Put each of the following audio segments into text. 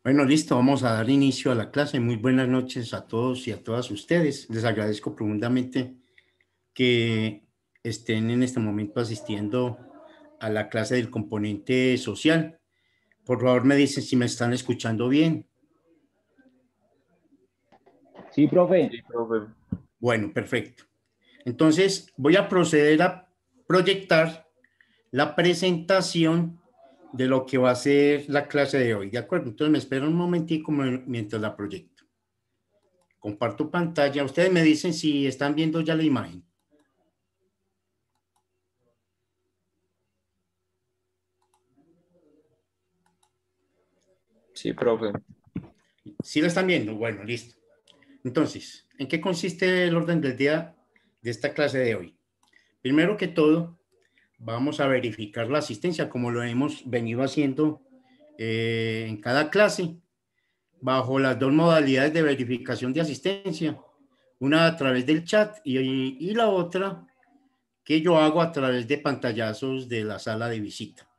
Bueno, listo, vamos a dar inicio a la clase. Muy buenas noches a todos y a todas ustedes. Les agradezco profundamente que estén en este momento asistiendo a la clase del componente social. Por favor, me dicen si me están escuchando bien. Sí, profe. Sí, profe. Bueno, perfecto. Entonces, voy a proceder a proyectar la presentación de lo que va a ser la clase de hoy. ¿De acuerdo? Entonces, me espero un momentico mientras la proyecto. Comparto pantalla. Ustedes me dicen si están viendo ya la imagen. Sí, profe. ¿Sí la están viendo? Bueno, listo. Entonces, ¿en qué consiste el orden del día de esta clase de hoy? Primero que todo, vamos a verificar la asistencia como lo hemos venido haciendo en cada clase, bajo las dos modalidades de verificación de asistencia, una a través del chat y la otra que yo hago a través de pantallazos de la sala de visita.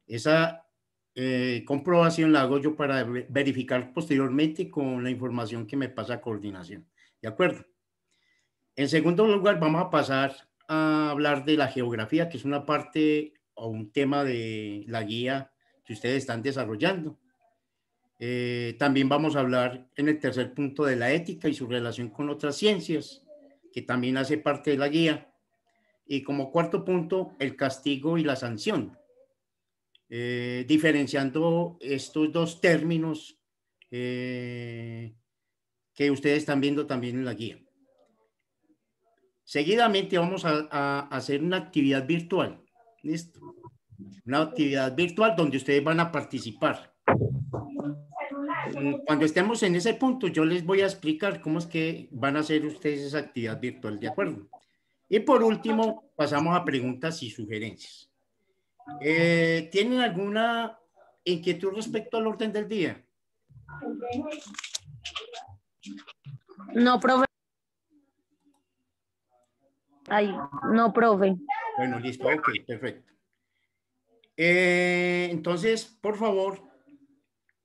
Esa comprobación la hago yo para verificar posteriormente con la información que me pasa a coordinación. ¿De acuerdo? En segundo lugar, vamos a pasar a hablar de la geografía, que es una parte o un tema de la guía que ustedes están desarrollando. También vamos a hablar en el tercer punto de la ética y su relación con otras ciencias, que también hace parte de la guía. Y como cuarto punto, el castigo y la sanción, diferenciando estos dos términos que ustedes están viendo también en la guía. Seguidamente vamos a hacer una actividad virtual. ¿Listo? Una actividad virtual donde ustedes van a participar. Cuando estemos en ese punto, yo les voy a explicar cómo es que van a hacer ustedes esa actividad virtual, ¿de acuerdo? Y por último, pasamos a preguntas y sugerencias. ¿Tienen alguna inquietud respecto al orden del día? No, profe. Ay, no, profe. Bueno, listo, ok, perfecto. Entonces, por favor,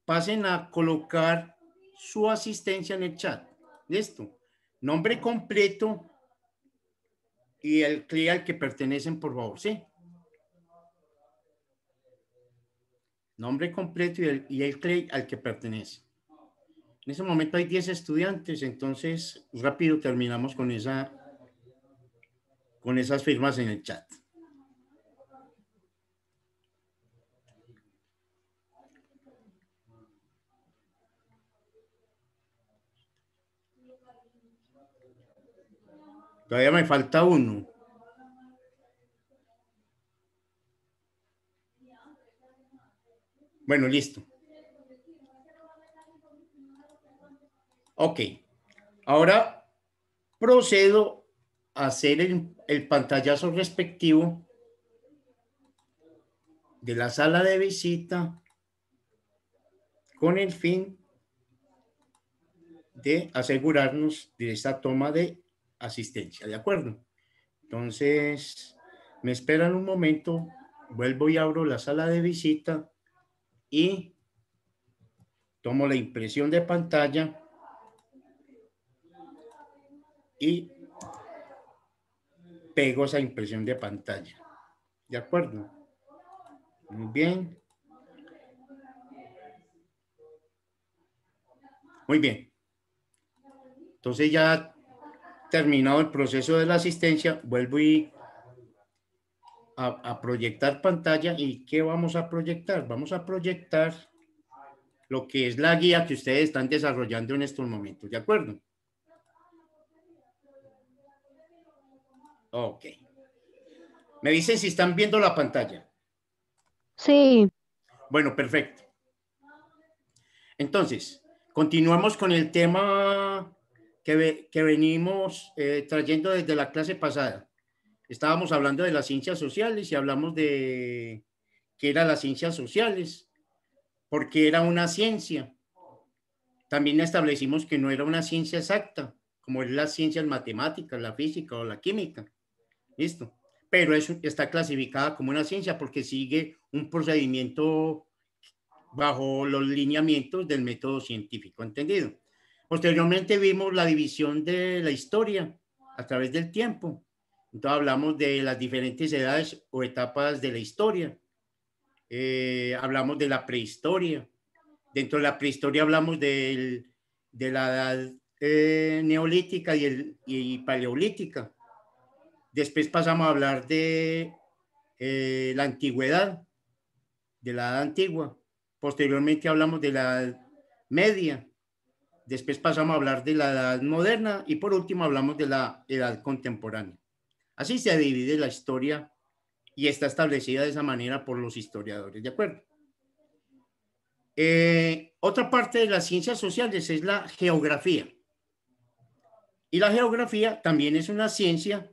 pasen a colocar su asistencia en el chat. Listo. Nombre completo y el CLI al que pertenecen, por favor, ¿sí? Nombre completo y el CLI al que pertenece. En ese momento hay 10 estudiantes, entonces rápido terminamos con esas firmas en el chat. Todavía me falta uno. Bueno, listo. Ok. Ahora procedo a hacer el pantallazo respectivo de la sala de visita con el fin de asegurarnos de esta toma de asistencia. ¿De acuerdo? Entonces, me esperan un momento, vuelvo y abro la sala de visita y tomo la impresión de pantalla y pego esa impresión de pantalla. ¿De acuerdo? Muy bien. Muy bien. Entonces ya terminado el proceso de la asistencia, vuelvo a proyectar pantalla. ¿Y qué vamos a proyectar? Vamos a proyectar lo que es la guía que ustedes están desarrollando en estos momentos. ¿De acuerdo? Ok. Me dicen si están viendo la pantalla. Sí. Bueno, perfecto. Entonces, continuamos con el tema que venimos trayendo desde la clase pasada. Estábamos hablando de las ciencias sociales y hablamos de qué eran las ciencias sociales, porque era una ciencia. También establecimos que no era una ciencia exacta, como es las ciencias matemáticas, la física o la química. ¿Listo? Pero eso está clasificada como una ciencia porque sigue un procedimiento bajo los lineamientos del método científico, ¿entendido? Posteriormente vimos la división de la historia a través del tiempo. Entonces hablamos de las diferentes edades o etapas de la historia. Hablamos de la prehistoria. Dentro de la prehistoria hablamos de la edad neolítica y paleolítica. Después pasamos a hablar de la antigüedad, de la edad antigua. Posteriormente hablamos de la edad media. Después pasamos a hablar de la edad moderna y por último hablamos de la edad contemporánea. Así se divide la historia y está establecida de esa manera por los historiadores, ¿de acuerdo? Otra parte de las ciencias sociales es la geografía. Y la geografía también es una ciencia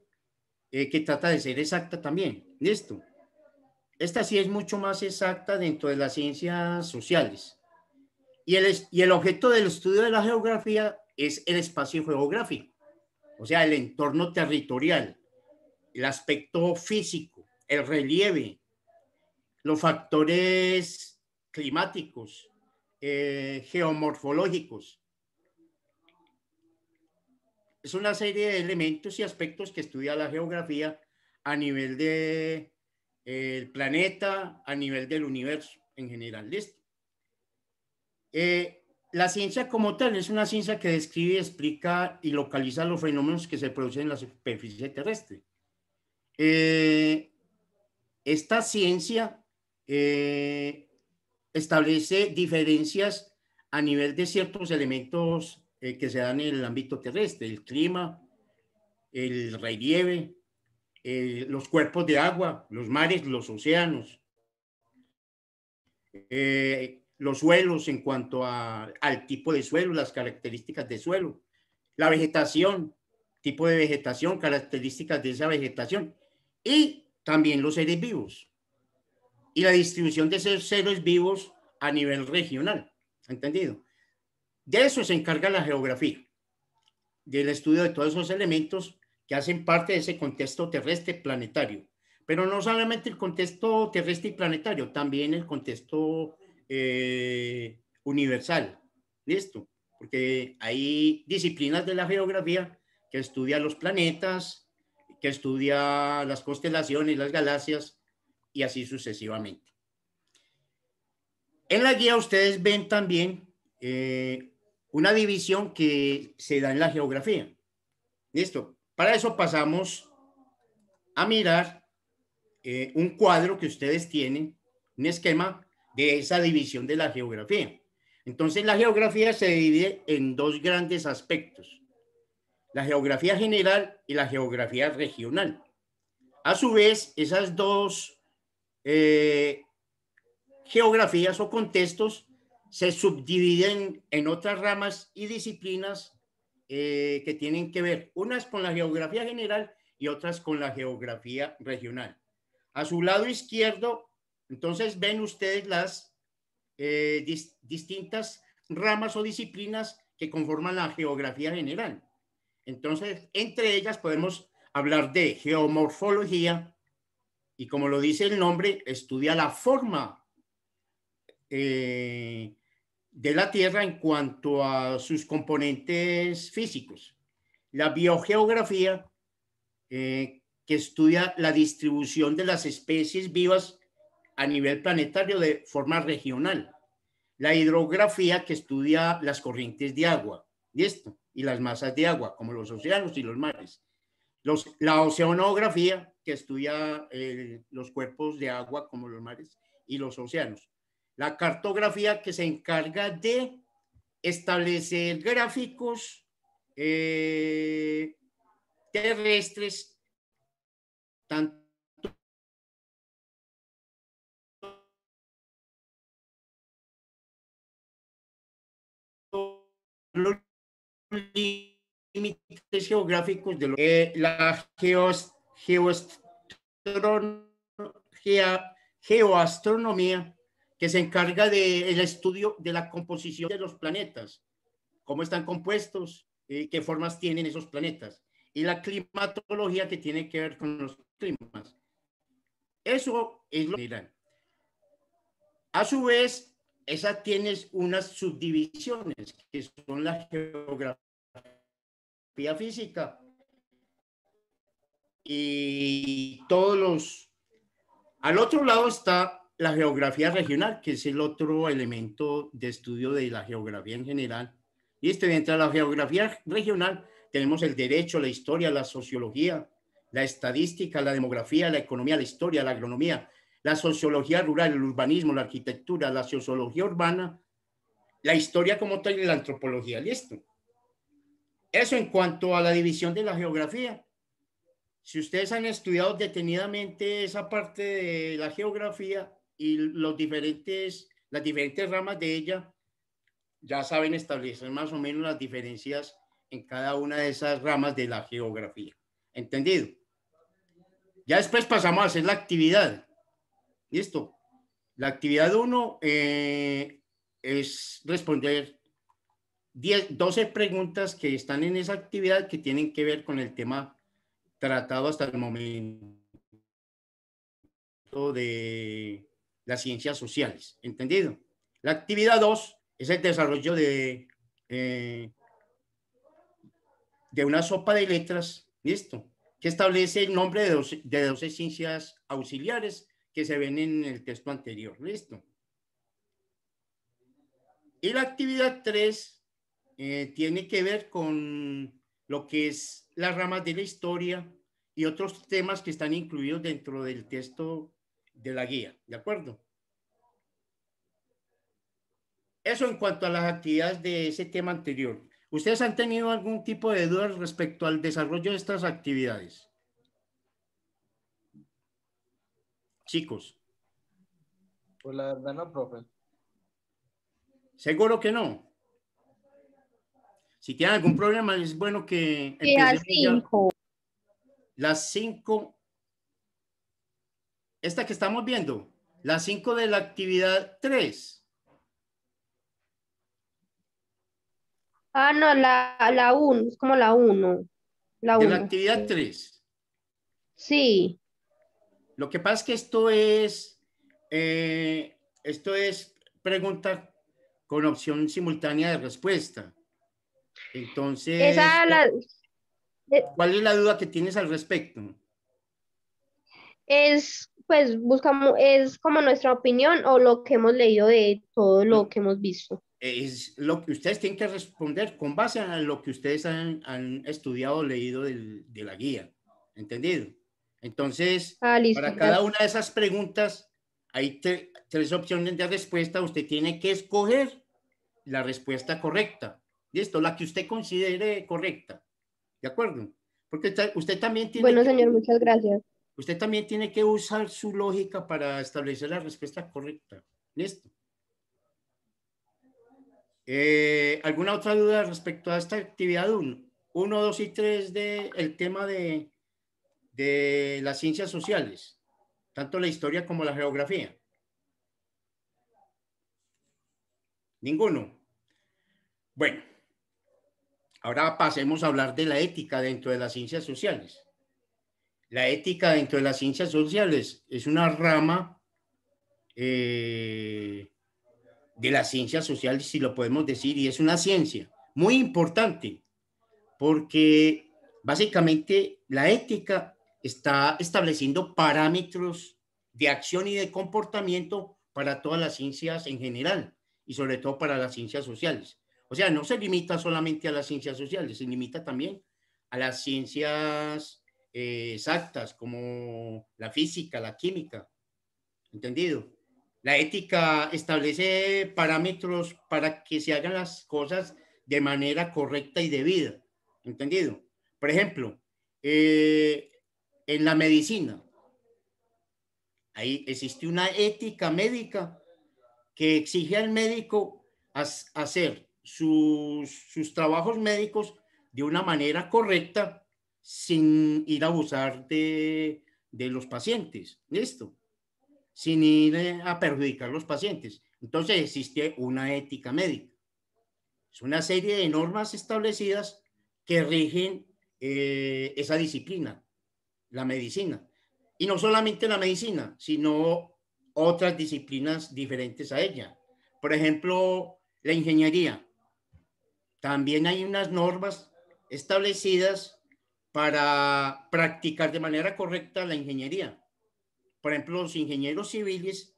que trata de ser exacta también. ¿Listo? Esta sí es mucho más exacta dentro de las ciencias sociales. Y el objeto del estudio de la geografía es el espacio geográfico, o sea, el entorno territorial, el aspecto físico, el relieve, los factores climáticos, geomorfológicos. Es una serie de elementos y aspectos que estudia la geografía a nivel del planeta, a nivel del universo en general. ¿Listo? La ciencia como tal es una ciencia que describe, explica y localiza los fenómenos que se producen en la superficie terrestre. Esta ciencia establece diferencias a nivel de ciertos elementos que se dan en el ámbito terrestre, el clima, el relieve, los cuerpos de agua, los mares, los océanos, los suelos en cuanto al tipo de suelo, las características de suelo, la vegetación, tipo de vegetación, características de esa vegetación y también los seres vivos y la distribución de esos seres vivos a nivel regional. ¿Entendido? De eso se encarga la geografía, del estudio de todos esos elementos que hacen parte de ese contexto terrestre planetario. Pero no solamente el contexto terrestre y planetario, también el contexto universal. ¿Listo? Porque hay disciplinas de la geografía que estudian los planetas, que estudia las constelaciones, las galaxias y así sucesivamente. En la guía ustedes ven también una división que se da en la geografía. ¿Listo? Para eso pasamos a mirar un cuadro que ustedes tienen, un esquema de esa división de la geografía. Entonces, la geografía se divide en dos grandes aspectos: la geografía general y la geografía regional. A su vez, esas dos geografías o contextos se subdividen en otras ramas y disciplinas que tienen que ver, unas con la geografía general y otras con la geografía regional. A su lado izquierdo, entonces ven ustedes las distintas ramas o disciplinas que conforman la geografía general. Entonces, entre ellas podemos hablar de geomorfología y, como lo dice el nombre, estudia la forma de la Tierra en cuanto a sus componentes físicos. La biogeografía, que estudia la distribución de las especies vivas a nivel planetario de forma regional. La hidrografía, que estudia las corrientes de agua, y las masas de agua, como los océanos y los mares. La oceanografía, que estudia los cuerpos de agua, como los mares y los océanos. La cartografía, que se encarga de establecer gráficos terrestres, tanto los límites geográficos de la geoastronomía, que se encarga del estudio de la composición de los planetas, cómo están compuestos, qué formas tienen esos planetas, y la climatología, que tiene que ver con los climas. Eso es lo general. A su vez, esa tienes unas subdivisiones que son la geografía física y todos los... Al otro lado está la geografía regional, que es el otro elemento de estudio de la geografía en general. Y dentro de la geografía regional tenemos el derecho, la historia, la sociología, la estadística, la demografía, la economía, la historia, la agronomía, la sociología rural, el urbanismo, la arquitectura, la sociología urbana, la historia como tal y la antropología. Listo. Eso en cuanto a la división de la geografía. Si ustedes han estudiado detenidamente esa parte de la geografía y las diferentes ramas de ella, ya saben establecer más o menos las diferencias en cada una de esas ramas de la geografía. ¿Entendido? Ya después pasamos a hacer la actividad. ¿Listo? La actividad 1 es responder 12 preguntas que están en esa actividad que tienen que ver con el tema tratado hasta el momento de las ciencias sociales. ¿Entendido? La actividad 2 es el desarrollo de una sopa de letras, ¿listo? Que establece el nombre de 12 ciencias auxiliares que se ven en el texto anterior, ¿listo? Y la actividad 3 tiene que ver con lo que es las ramas de la historia y otros temas que están incluidos dentro del texto de la guía, ¿de acuerdo? Eso en cuanto a las actividades de ese tema anterior. ¿Ustedes han tenido algún tipo de dudas respecto al desarrollo de estas actividades? Chicos. Pues la verdad no, profe. ¿Seguro que no? Si tienen algún problema, es bueno que Sí, a empecemos ya. 5. Las 5, esta que estamos viendo, las 5 de la actividad 3. Ah, no, la 1, es como la 1. La De la 1. actividad 3. Sí. Lo que pasa es que esto es pregunta con opción simultánea de respuesta. Entonces, Esa ¿cuál es la duda que tienes al respecto? es, pues, buscamos, es como nuestra opinión o lo que hemos leído de todo lo que hemos visto. Es lo que ustedes tienen que responder con base a lo que ustedes han estudiado o leído de la guía. ¿Entendido? Entonces, Ah, listo, para cada una gracias. de esas preguntas hay 3 opciones de respuesta. Usted tiene que escoger la respuesta correcta. ¿Listo? La que usted considere correcta. ¿De acuerdo? Porque Bueno, señor, muchas gracias. usted también tiene que usar su lógica para establecer la respuesta correcta. ¿Listo? ¿Alguna otra duda respecto a esta actividad 1? 1, 2 y 3 del tema de las ciencias sociales, tanto la historia como la geografía. Ninguno. Bueno, ahora pasemos a hablar de la ética dentro de las ciencias sociales. La ética dentro de las ciencias sociales es una rama de las ciencias sociales, si lo podemos decir, y es una ciencia muy importante porque básicamente la ética está estableciendo parámetros de acción y de comportamiento para todas las ciencias en general y sobre todo para las ciencias sociales. O sea, no se limita solamente a las ciencias sociales, se limita también a las ciencias exactas como la física, la química. ¿Entendido? La ética establece parámetros para que se hagan las cosas de manera correcta y debida. ¿Entendido? Por ejemplo, en la medicina, ahí existe una ética médica que exige al médico hacer sus trabajos médicos de una manera correcta sin ir a abusar de los pacientes. ¿Listo? Sin ir a perjudicar a los pacientes. Entonces existe una ética médica. Es una serie de normas establecidas que rigen esa disciplina, la medicina. Y no solamente la medicina, sino otras disciplinas diferentes a ella. Por ejemplo, la ingeniería. También hay unas normas establecidas para practicar de manera correcta la ingeniería. Por ejemplo, los ingenieros civiles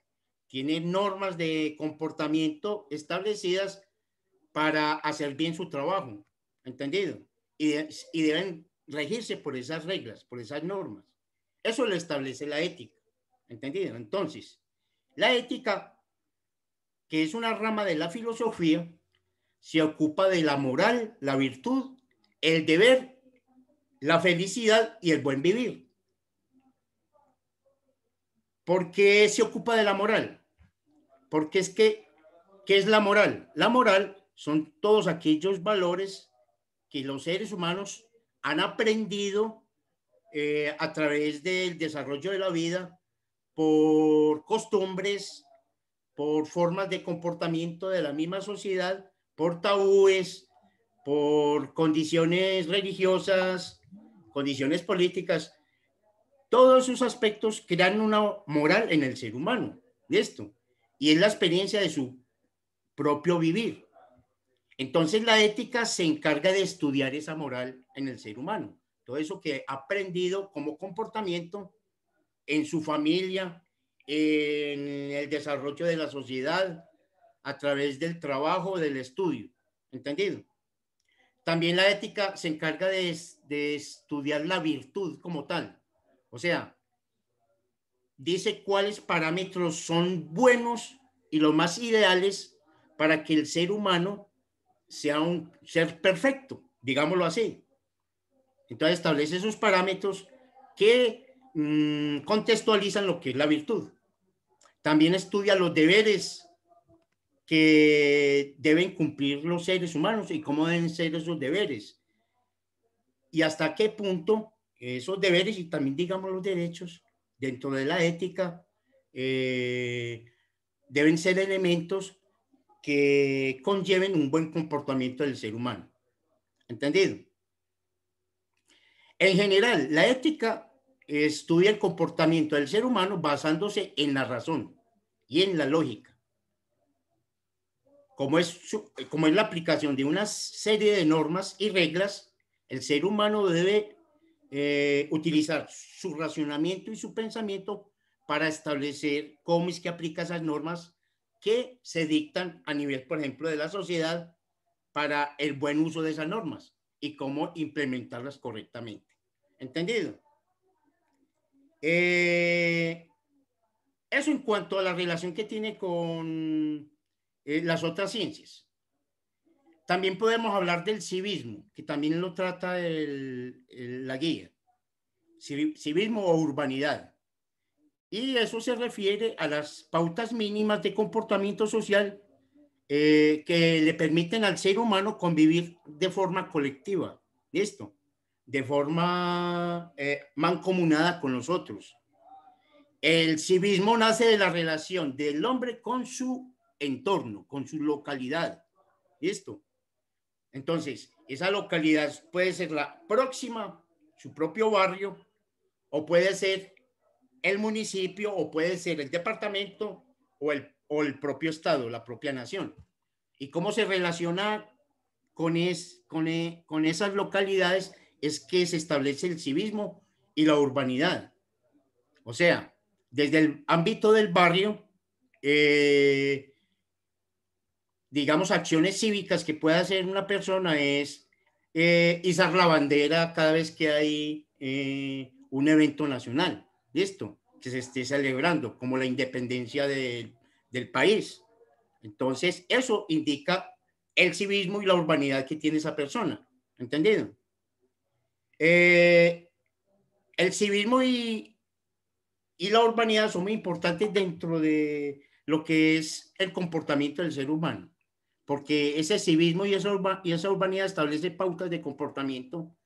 tienen normas de comportamiento establecidas para hacer bien su trabajo, ¿entendido? Y deben regirse por esas reglas, por esas normas. Eso lo establece la ética, ¿entendido? Entonces, la ética, que es una rama de la filosofía, se ocupa de la moral, la virtud, el deber, la felicidad y el buen vivir. ¿Por qué se ocupa de la moral? Porque es que, ¿qué es la moral? La moral son todos aquellos valores que los seres humanos han aprendido a través del desarrollo de la vida por costumbres, por formas de comportamiento de la misma sociedad, por tabúes, por condiciones religiosas, condiciones políticas. Todos esos aspectos crean una moral en el ser humano. ¿Listo? Y es la experiencia de su propio vivir. Entonces la ética se encarga de estudiar esa moral en el ser humano. Todo eso que ha aprendido como comportamiento en su familia, en el desarrollo de la sociedad, a través del trabajo, del estudio. ¿Entendido? También la ética se encarga de estudiar la virtud como tal. O sea, dice cuáles parámetros son buenos y los más ideales para que el ser humano sea un ser perfecto, digámoslo así. Entonces establece esos parámetros que contextualizan lo que es la virtud. También estudia los deberes que deben cumplir los seres humanos y cómo deben ser esos deberes. Y hasta qué punto esos deberes y también, digamos, los derechos dentro de la ética deben ser elementos que conlleven un buen comportamiento del ser humano. ¿Entendido? En general, la ética estudia el comportamiento del ser humano basándose en la razón y en la lógica. Como es la aplicación de una serie de normas y reglas, el ser humano debe utilizar su racionamiento y su pensamiento para establecer cómo es que aplica esas normas que se dictan a nivel, por ejemplo, de la sociedad para el buen uso de esas normas y cómo implementarlas correctamente. ¿Entendido? Eso en cuanto a la relación que tiene con las otras ciencias. También podemos hablar del civismo, que también lo trata la guía. Civismo o urbanidad. Y eso se refiere a las pautas mínimas de comportamiento social que le permiten al ser humano convivir de forma colectiva. ¿Listo? De forma mancomunada con los otros. El civismo nace de la relación del hombre con su entorno, con su localidad. ¿Listo? Entonces, esa localidad puede ser la próxima, su propio barrio, o puede ser el municipio, o puede ser el departamento, o el propio estado, la propia nación. ¿Y cómo se relaciona con esas localidades? Es que se establece el civismo y la urbanidad. O sea, desde el ámbito del barrio, digamos, acciones cívicas que puede hacer una persona es izar la bandera cada vez que hay un evento nacional, ¿listo? Que se esté celebrando, como la independencia del país. Entonces, eso indica el civismo y la urbanidad que tiene esa persona, ¿entendido? El civismo y la urbanidad son muy importantes dentro de lo que es el comportamiento del ser humano, porque ese civismo y esa urbanidad establece pautas de comportamiento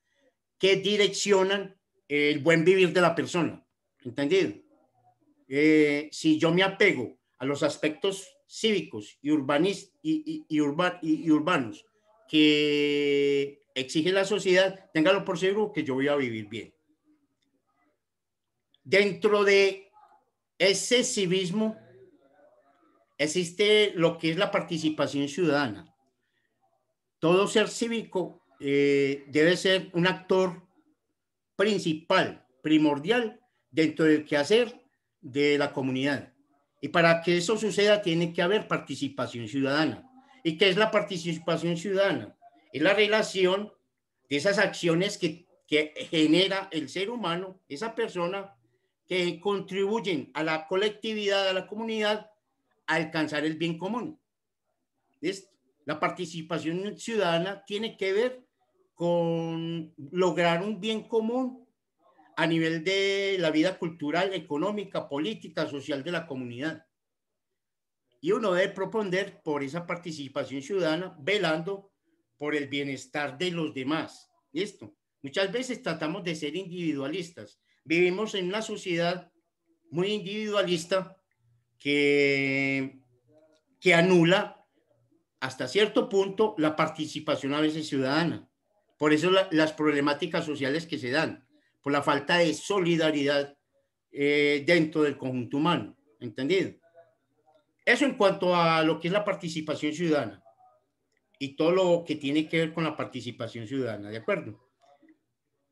que direccionan el buen vivir de la persona, ¿entendido? Si yo me apego a los aspectos cívicos y urbanos que exige la sociedad, téngalo por seguro que yo voy a vivir bien. Dentro de ese civismo existe lo que es la participación ciudadana. Todo ser cívico debe ser un actor principal, primordial dentro del quehacer de la comunidad. Y para que eso suceda tiene que haber participación ciudadana. ¿Y qué es la participación ciudadana? Es la relación de esas acciones que genera el ser humano, esa persona, que contribuyen a la colectividad, a la comunidad, a alcanzar el bien común. La participación ciudadana tiene que ver con lograr un bien común a nivel de la vida cultural, económica, política, social de la comunidad. Y uno debe proponer por esa participación ciudadana, velando por el bienestar de los demás. ¿Listo? Muchas veces tratamos de ser individualistas. Vivimos en una sociedad muy individualista que anula hasta cierto punto la participación a veces ciudadana. Por eso las problemáticas sociales que se dan, por la falta de solidaridad dentro del conjunto humano. ¿Entendido? Eso en cuanto a lo que es la participación ciudadana y todo lo que tiene que ver con la participación ciudadana, ¿de acuerdo?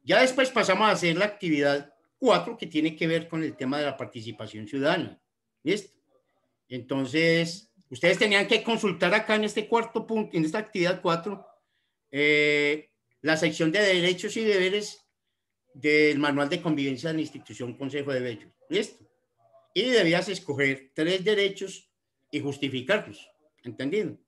Ya después pasamos a hacer la actividad 4 que tiene que ver con el tema de la participación ciudadana. ¿Listo? Entonces, ustedes tenían que consultar acá en este cuarto punto, en esta actividad 4, la sección de derechos y deberes del manual de convivencia de la institución Consejo de Bellos. ¿Listo? Y debías escoger 3 derechos y justificarlos. ¿Entendido?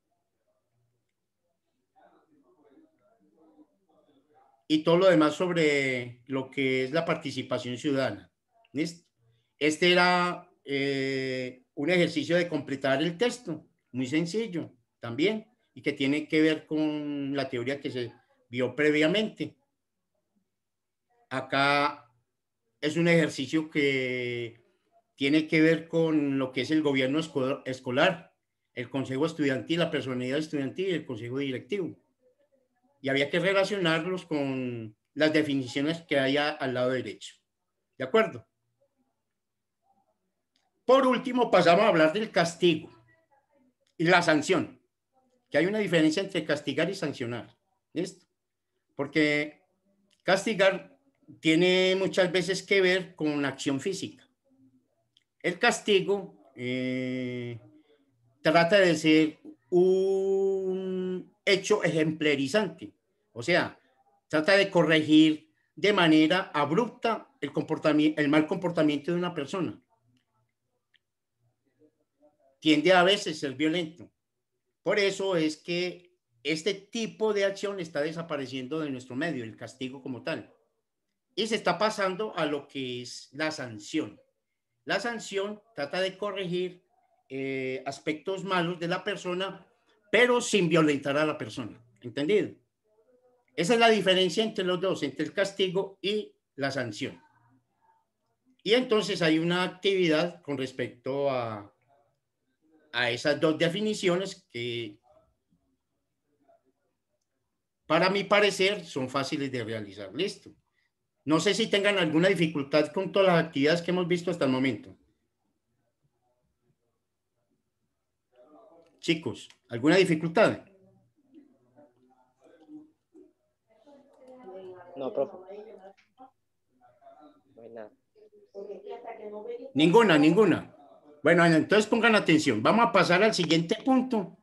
Y todo lo demás sobre lo que es la participación ciudadana. ¿Listo? Este era un ejercicio de completar el texto, muy sencillo también, y que tiene que ver con la teoría que se vio previamente. Acá es un ejercicio que tiene que ver con lo que es el gobierno escolar, el consejo estudiantil, la personalidad estudiantil y el consejo directivo. Y había que relacionarlos con las definiciones que hay al lado derecho. ¿De acuerdo? Por último, pasamos a hablar del castigo y la sanción, que hay una diferencia entre castigar y sancionar. ¿Listo? Porque castigar tiene muchas veces que ver con acción física. El castigo trata de ser un hecho ejemplarizante, o sea, trata de corregir de manera abrupta el mal comportamiento de una persona. Tiende a veces ser violento. Por eso es que este tipo de acción está desapareciendo de nuestro medio, el castigo como tal. Y se está pasando a lo que es la sanción. La sanción trata de corregir aspectos malos de la persona, pero sin violentar a la persona. ¿Entendido? Esa es la diferencia entre los dos, entre el castigo y la sanción. Y entonces hay una actividad con respecto a esas dos definiciones que, para mi parecer, son fáciles de realizar. Listo. No sé si tengan alguna dificultad con todas las actividades que hemos visto hasta el momento. Chicos, ¿alguna dificultad? No, profe. No hay nada. Ninguna. Bueno, entonces pongan atención. Vamos a pasar al siguiente punto,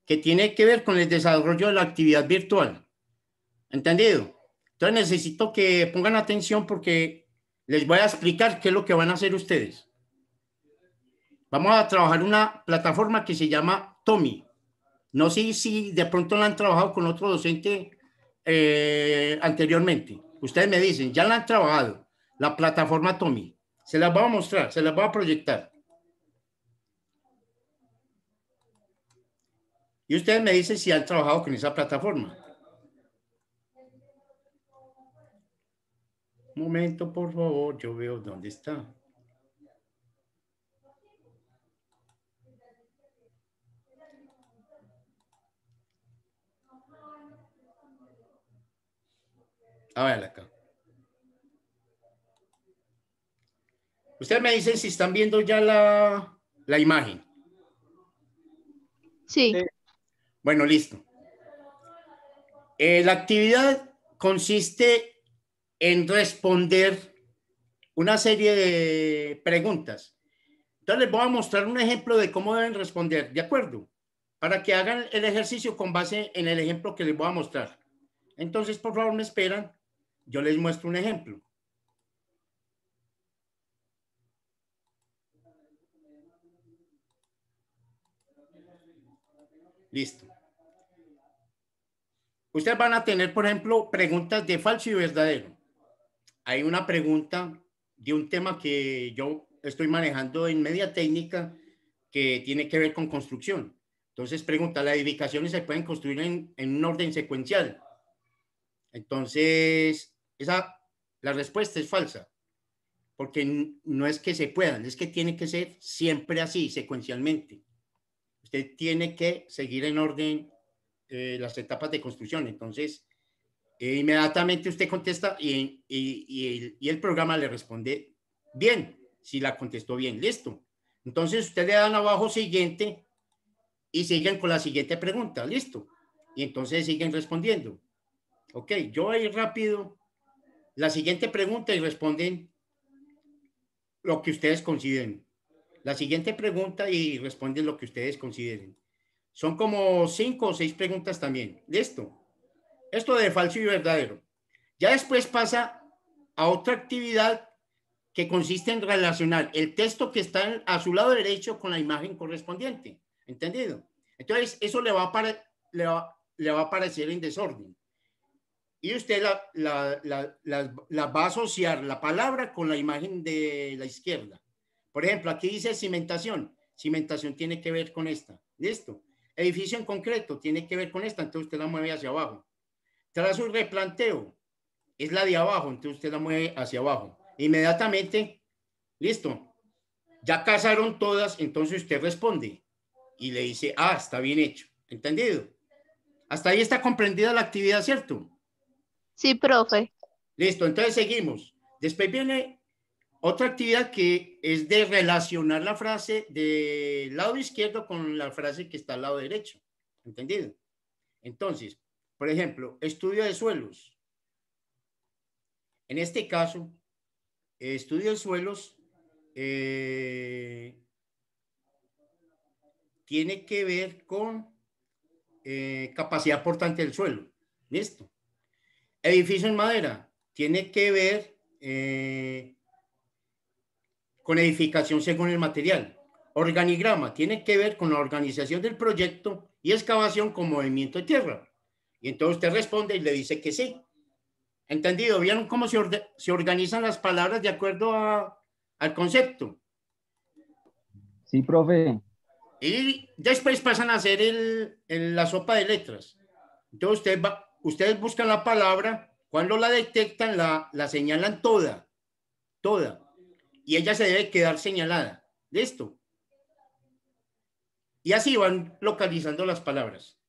que tiene que ver con el desarrollo de la actividad virtual. ¿Entendido? Entonces necesito que pongan atención porque les voy a explicar qué es lo que van a hacer ustedes. Vamos a trabajar una plataforma que se llama Tomi. No sé si de pronto la han trabajado con otro docente anteriormente. Ustedes me dicen, ya la han trabajado, la plataforma Tomi. Se las voy a mostrar, se las voy a proyectar. Y ustedes me dicen si han trabajado con esa plataforma. Un momento, por favor, yo veo dónde está. A ver acá. Ustedes me dicen si están viendo ya la imagen. Sí. Sí. Bueno, listo. La actividad consiste en responder una serie de preguntas. Entonces les voy a mostrar un ejemplo de cómo deben responder, ¿de acuerdo? Para que hagan el ejercicio con base en el ejemplo que les voy a mostrar. Entonces, por favor, me esperan. Yo les muestro un ejemplo. Listo. Ustedes van a tener, por ejemplo, preguntas de falso y verdadero. Hay una pregunta de un tema que yo estoy manejando en media técnica que tiene que ver con construcción. Entonces pregunta, ¿las edificaciones se pueden construir en un orden secuencial? Entonces, la respuesta es falsa, porque no es que se puedan, es que tiene que ser siempre así, secuencialmente. Usted tiene que seguir en orden las etapas de construcción. Entonces, inmediatamente usted contesta y el programa le responde bien, si la contestó bien, listo. Entonces, usted le dan abajo siguiente y siguen con la siguiente pregunta, listo. Y entonces siguen respondiendo. Ok, yo voy a ir rápido. La siguiente pregunta y responden lo que ustedes consideren. La siguiente pregunta y responden lo que ustedes consideren. Son como 5 o 6 preguntas también. Listo. Esto de falso y verdadero. Ya después pasa a otra actividad que consiste en relacionar el texto que está a su lado derecho con la imagen correspondiente. ¿Entendido? Entonces, eso le va a aparecer en desorden. Y usted la va a asociar la palabra con la imagen de la izquierda. Por ejemplo, aquí dice cimentación. Cimentación tiene que ver con esta. ¿Listo? Edificio en concreto tiene que ver con esta. Entonces usted la mueve hacia abajo. Trazo y replanteo es la de abajo. Entonces usted la mueve hacia abajo. Inmediatamente, listo. Ya casaron todas. Entonces usted responde y le dice, ah, está bien hecho. ¿Entendido? Hasta ahí está comprendida la actividad, ¿cierto? Sí, profe. Listo, entonces seguimos. Después viene otra actividad que es de relacionar la frase del lado izquierdo con la frase que está al lado derecho. ¿Entendido? Entonces, por ejemplo, estudio de suelos. En este caso, estudio de suelos tiene que ver con capacidad portante del suelo. Listo. Edificio en madera tiene que ver con edificación según el material. Organigrama tiene que ver con la organización del proyecto y excavación con movimiento de tierra. Y entonces usted responde y le dice que sí. ¿Entendido? ¿Vieron cómo se organizan las palabras de acuerdo al concepto? Sí, profe. Y después pasan a hacer la sopa de letras. Entonces ustedes buscan la palabra, cuando la detectan la señalan toda. Y ella se debe quedar señalada. ¿Listo? Y así van localizando las palabras.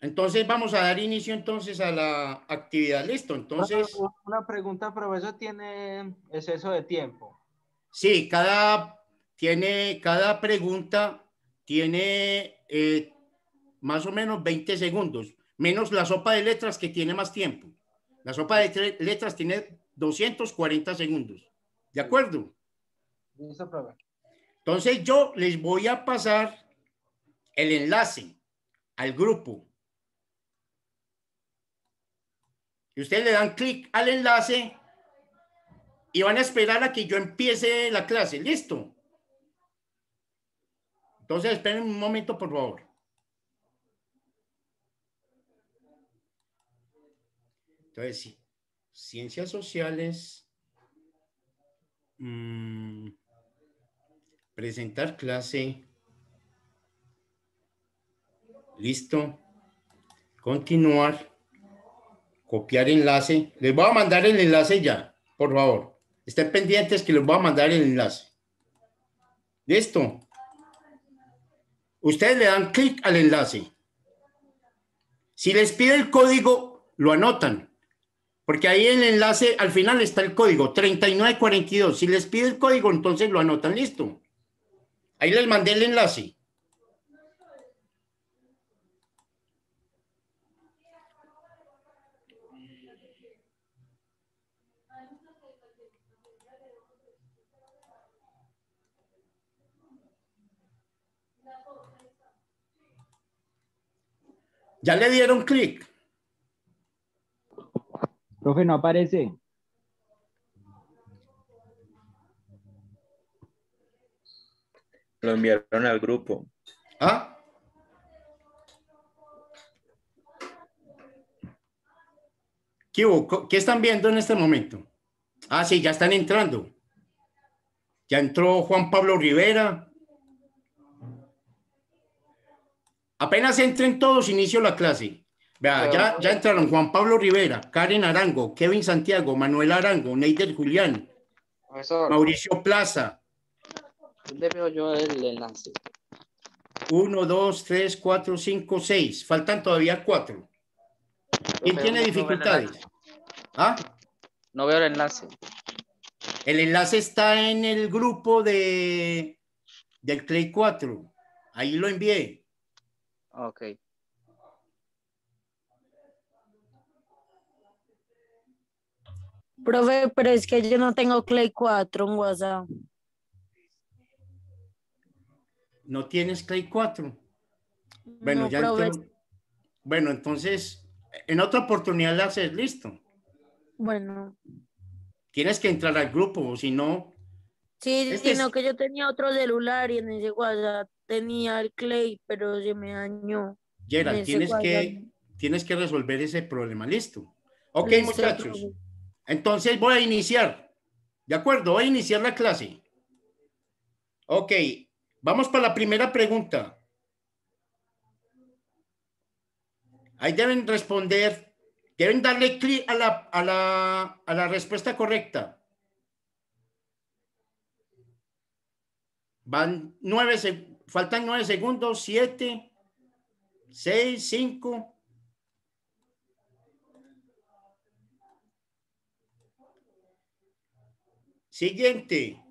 Entonces vamos a dar inicio entonces a la actividad. ¿Listo? Entonces, Una pregunta, profesor, ¿tiene exceso de tiempo? sí, cada pregunta tiene más o menos 20 segundos, menos la sopa de letras que tiene más tiempo. La sopa de letras tiene 240 segundos. ¿De acuerdo? Listo, profe. Entonces yo les voy a pasar el enlace al grupo. Y ustedes le dan clic al enlace y van a esperar a que yo empiece la clase. ¿Listo? Entonces esperen un momento, por favor. Entonces, sí. Ciencias sociales. Presentar clase. Listo. Continuar. Copiar enlace. Les voy a mandar el enlace ya, por favor. Estén pendientes que les voy a mandar el enlace. Listo. Ustedes le dan clic al enlace. Si les pide el código, lo anotan. Porque ahí en el enlace, al final está el código, 3942. Si les pide el código, entonces lo anotan. Listo. Ahí les mandé el enlace. ¿Ya le dieron clic? Profe, no aparece. Lo enviaron al grupo. ¿Ah? ¿Qué hubo? ¿Qué están viendo en este momento? Ah, sí, ya están entrando. Ya entró Juan Pablo Rivera. Apenas entren todos, inicio la clase. Vea, ya entraron Juan Pablo Rivera, Karen Arango, Kevin Santiago, Manuel Arango, Neider Julián, Profesor, Mauricio Plaza. ¿dónde veo yo el enlace? 1, 2, 3, 4, 5, 6. Faltan todavía 4. ¿Quién Profe, tiene ¿dónde veo el enlace? dificultades? ¿Ah? No veo el enlace. El enlace está en el grupo del Clay 4. Ahí lo envié. Ok. Profe, pero es que yo no tengo Clay 4 en WhatsApp. ¿No tienes Clay 4? Bueno, No, ya profe. entró. Bueno, entonces, en otra oportunidad la haces, listo. Bueno, Tienes que entrar al grupo, o si no, sí, este sino es, que yo tenía otro celular y en ese WhatsApp tenía el Clay, pero se me dañó. En Gerald, ese WhatsApp. tienes que resolver ese problema, listo. Ok, Listo, muchachos. profe. Entonces voy a iniciar. ¿De acuerdo? Voy a iniciar la clase. Ok, vamos para la primera pregunta. Ahí deben responder, deben darle clic a la respuesta correcta. Faltan 9 segundos, 7, 6, 5. Siguiente.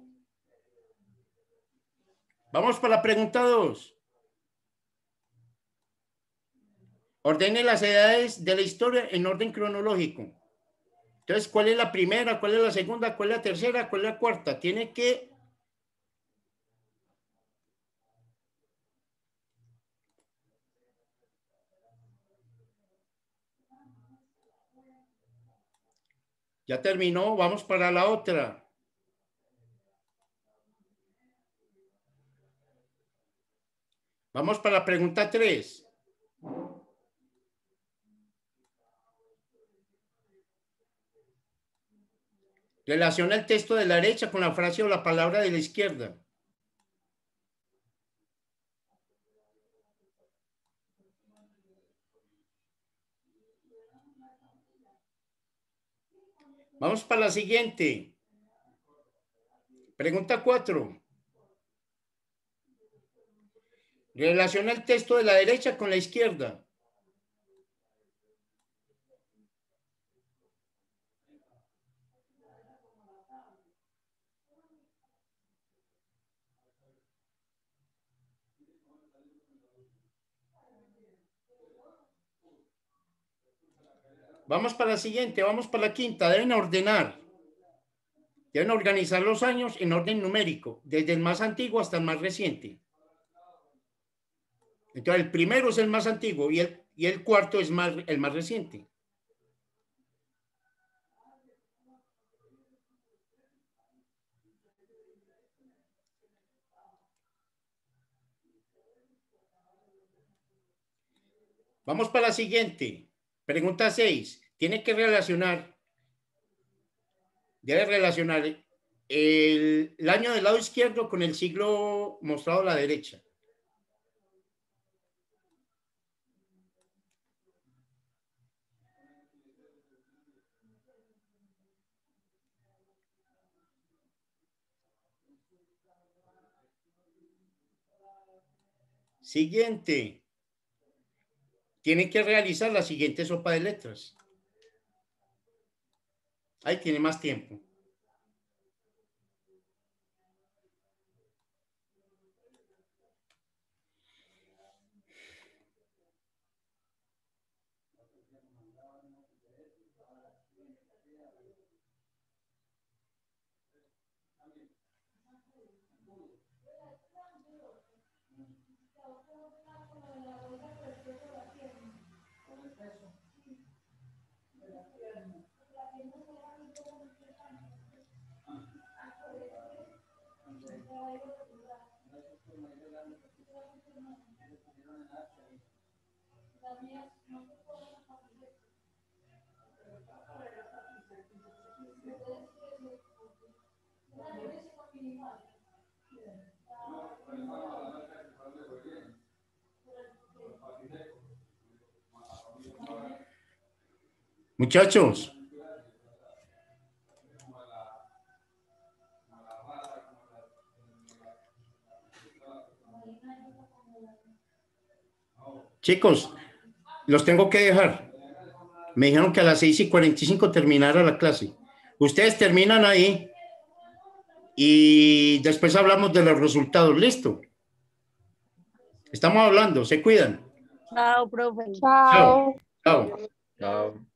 Vamos para la pregunta 2. Ordene las edades de la historia en orden cronológico. Entonces, ¿cuál es la primera? ¿Cuál es la segunda? ¿Cuál es la tercera? ¿Cuál es la cuarta? Tiene que... Ya terminó, vamos para la otra. Vamos para la pregunta 3. Relaciona el texto de la derecha con la frase o la palabra de la izquierda. Vamos para la siguiente. Pregunta 4. Relaciona el texto de la derecha con la izquierda. Vamos para la siguiente, vamos para la quinta. Deben ordenar. Deben organizar los años en orden numérico, desde el más antiguo hasta el más reciente. Entonces, el primero es el más antiguo y el cuarto es el más reciente. Vamos para la siguiente. Pregunta 6. Debe relacionar el año del lado izquierdo con el siglo mostrado a la derecha. Siguiente. Tienen que realizar la siguiente sopa de letras. Ahí tiene más tiempo. Muchachos, chicos, los tengo que dejar. Me dijeron que a las 6:45 terminara la clase. Ustedes terminan ahí y después hablamos de los resultados. ¿Listo? Estamos hablando, se cuidan. Chao, profe. Chao. Chao. Chao.